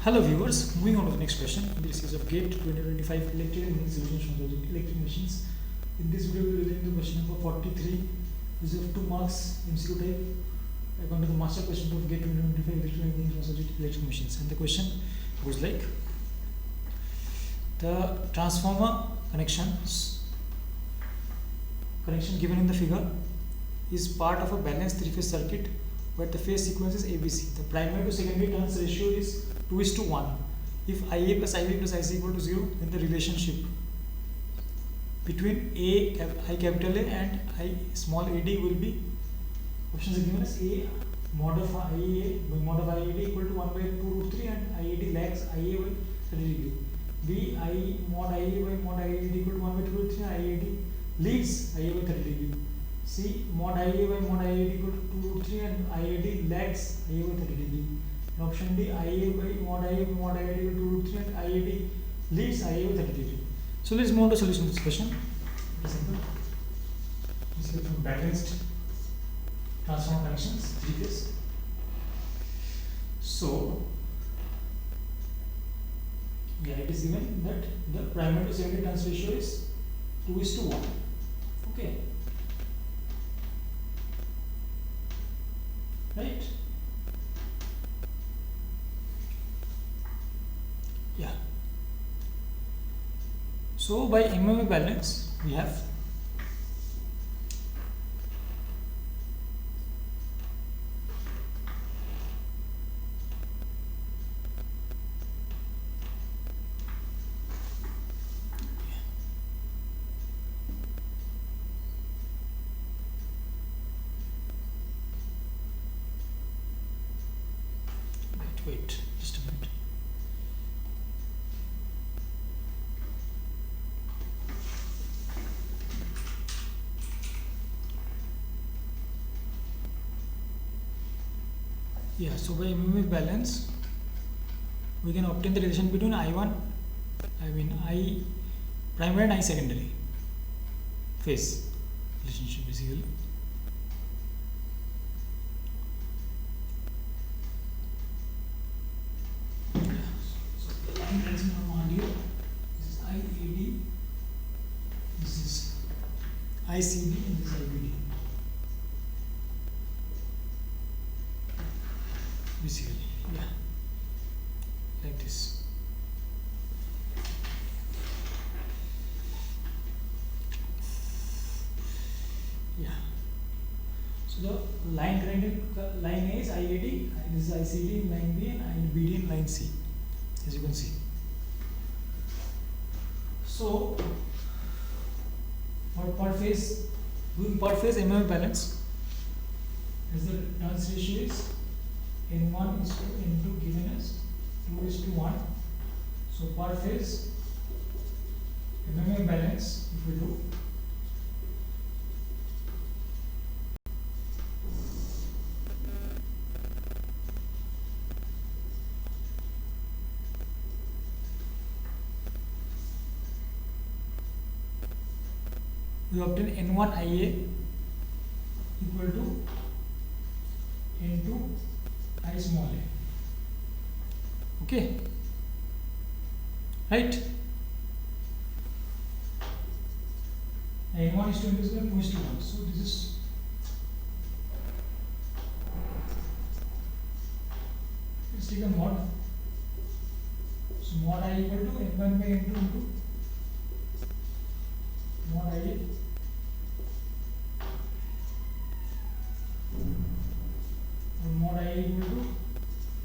Hello viewers, moving on to the next question. In this is of GATE 2025 electric and solutions from the electric machines. In this video, we will read the question number 43, which is of 2 marks MCQ type, according to the master question of GATE 2025 electric and electric machines. And the question goes like: the transformer connection given in the figure is part of a balanced three-phase circuit where the phase sequence is ABC. The primary to secondary turns ratio is 2:1. If IA plus IB plus IC equal to 0, then the relationship between I capital A and I small ad will be, options are given as A mod of IA mod of IAD equal to 1 by 2 root 3 and IAD lags IA by 30 degree. B I mod IA by mod IAD equal to 1 by 2 root 3 and IAD leads IA by 30 degree. C mod IA by mod IAD equal to 2 root 3 and IAD lags IA by 30 degree. And option D IA by mod IAD equal to 2 root 3 and IAD leads IA by 30 degree. So let's move on to solution of this question. Very simple. This is from balanced transformer connections, 3 phase. So yeah, it is given that the primary to secondary turns ratio is 2:1. Okay. Right? Yeah. So by MMA balance, we have wait just a minute. Yeah, so by MMF balance we can obtain the relation between I primary and I secondary phase relationship basically. ICD and this IBD. Basically, yeah, like this. Yeah. So the line connected line A is IAD, this is ICD in line B and IBD in line C, as you can see. So for per phase, doing per phase MMF balance, as the turns ratio is N1 is to N2 given as 2:1. So per phase MMF balance, if we do, we obtain N1 IA equal to N2 I small a. Okay, right? N1 is to N2 is 2:1. So this is let's take a mod. So mod I equal to N1 by N2 into mod IA mod I equal to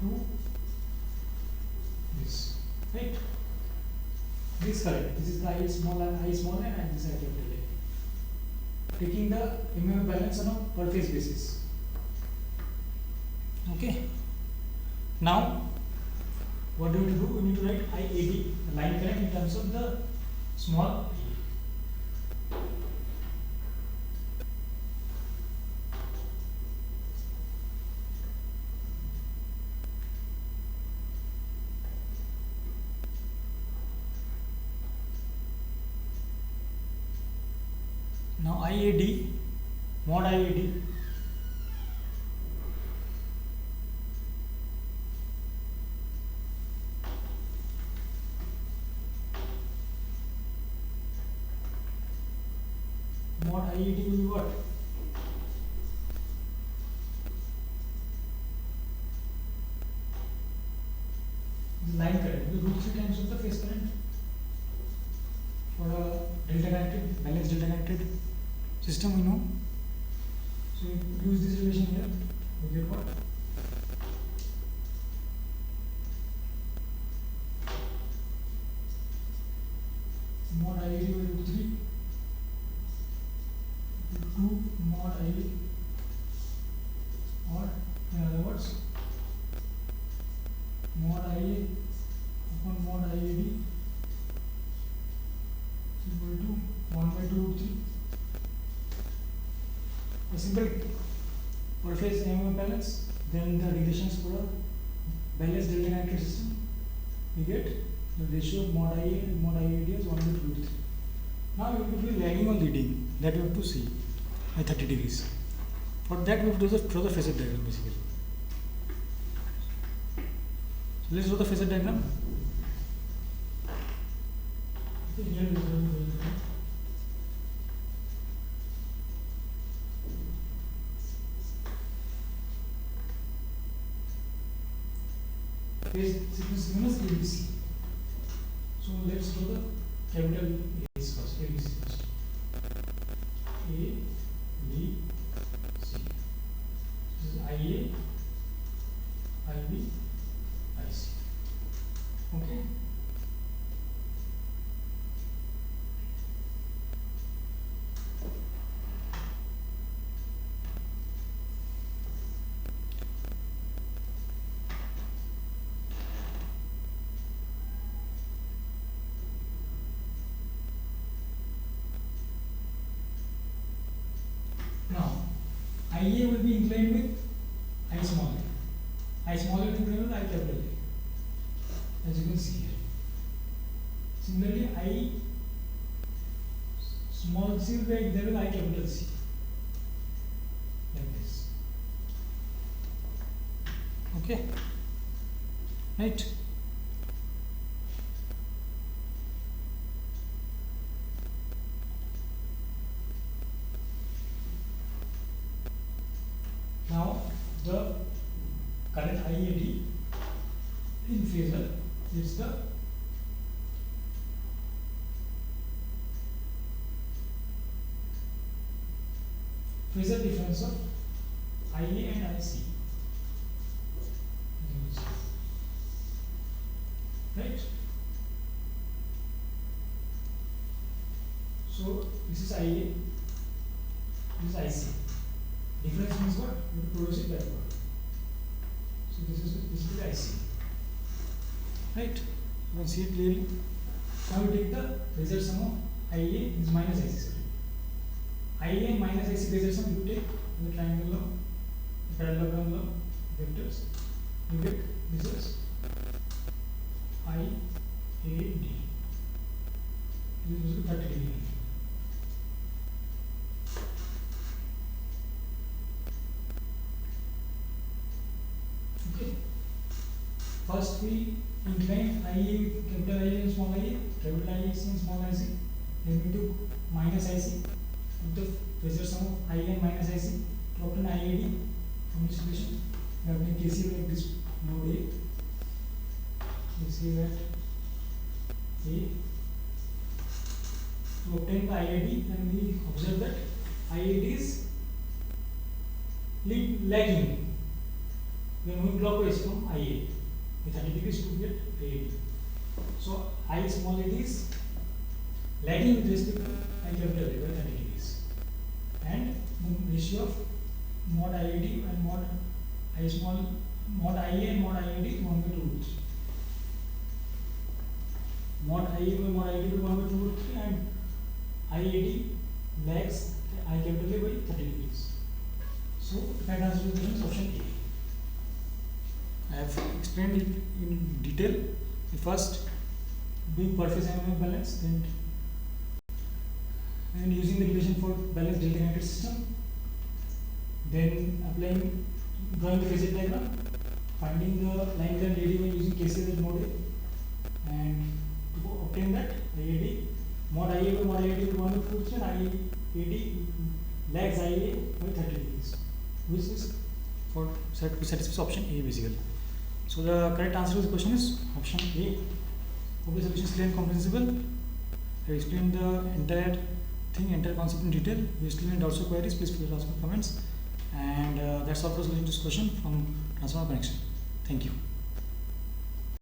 2 this, right? This is correct. This is the I small and this I capital A. Taking the MMF balance on a per phase basis. Okay. Now what do we need to do? We need to write IAD, the line current, in terms of the small. Now IAD, mod IAD mod IED will be what? The line current will be root 3 times of the phase current for a delta connected, balanced delta connected system, we know. So you use this relation here, you get what? Mod IED by root 3 2 mod IED, or in other words mod IA upon mod IED is equal to 1 by 2 root 3. A simple per phase MMF balance, then the relations for a balanced delta connected system, we get the ratio of mod IA and mod IED is 1 by 2 root 3. Now we have to be lagging or leading, that we have to see at 30 degrees. For that we have to draw the phasor diagram basically. So let's draw the phasor diagram. Okay, here we draw the phasor diagram. Phase sequence given as ABC. So let's draw the capital A's first, ABC first. A, B, C. This is IA, IB, IC. Okay. Now, IA will be inclined with I small a. I small a will be inclined with I capital A, as you can see here. Similarly, I small c will be inclined with I capital C, like this. Okay, right? Now the current IED in phasor is the phasor difference of IA and IC. Right? So this is IA, this is IC. Difference means what? You produce it backward. So this is the IC. Right? You can see it clearly. Now we take the phasor sum of IA is minus IC. Sorry. IA and minus IC phasor sum you take in the triangle law, the parallelogram law, vectors. You get this is IAD. This is 30 degree. First we incline IA with capital IA and small ia, capital IC and small ic. Then we took minus IC, took the phasor sum of IA and minus IC to obtain IAD from this relation. We have taken KCL like this node A. KCL at A to obtain the IAD, and we observe that IAD is lagging. We are moving clockwise from IA. With 30 degrees to get IAD. So I small a is lagging with respect to I capital A by 30 degrees. And the ratio of mod IAD and mod I small, mod IA and mod IAD is 1 by 2 root 3. Mod IA by mod IAD is 1 by 2 root 3, and IAD lags I capital A by 30 degrees. So right answer is option A. I have explained it in detail. The first being per phase MMF balance, then and using the relation for balanced delta connected system, then applying, drawing the phasor diagram, finding the line current AD by using KCL at node A, and to obtain that IAD, mod IA by mod IAD will 1 by 2 and AD lags IA by 30 degrees, which is for satisfies option A basically. So the correct answer to this question is option A. Hope the solution is clear and comprehensible. I explained the entire entire concept in detail. If you still need also queries, please feel free to ask me comments. And that's all for solution to this question from Transformer Connection. Thank you.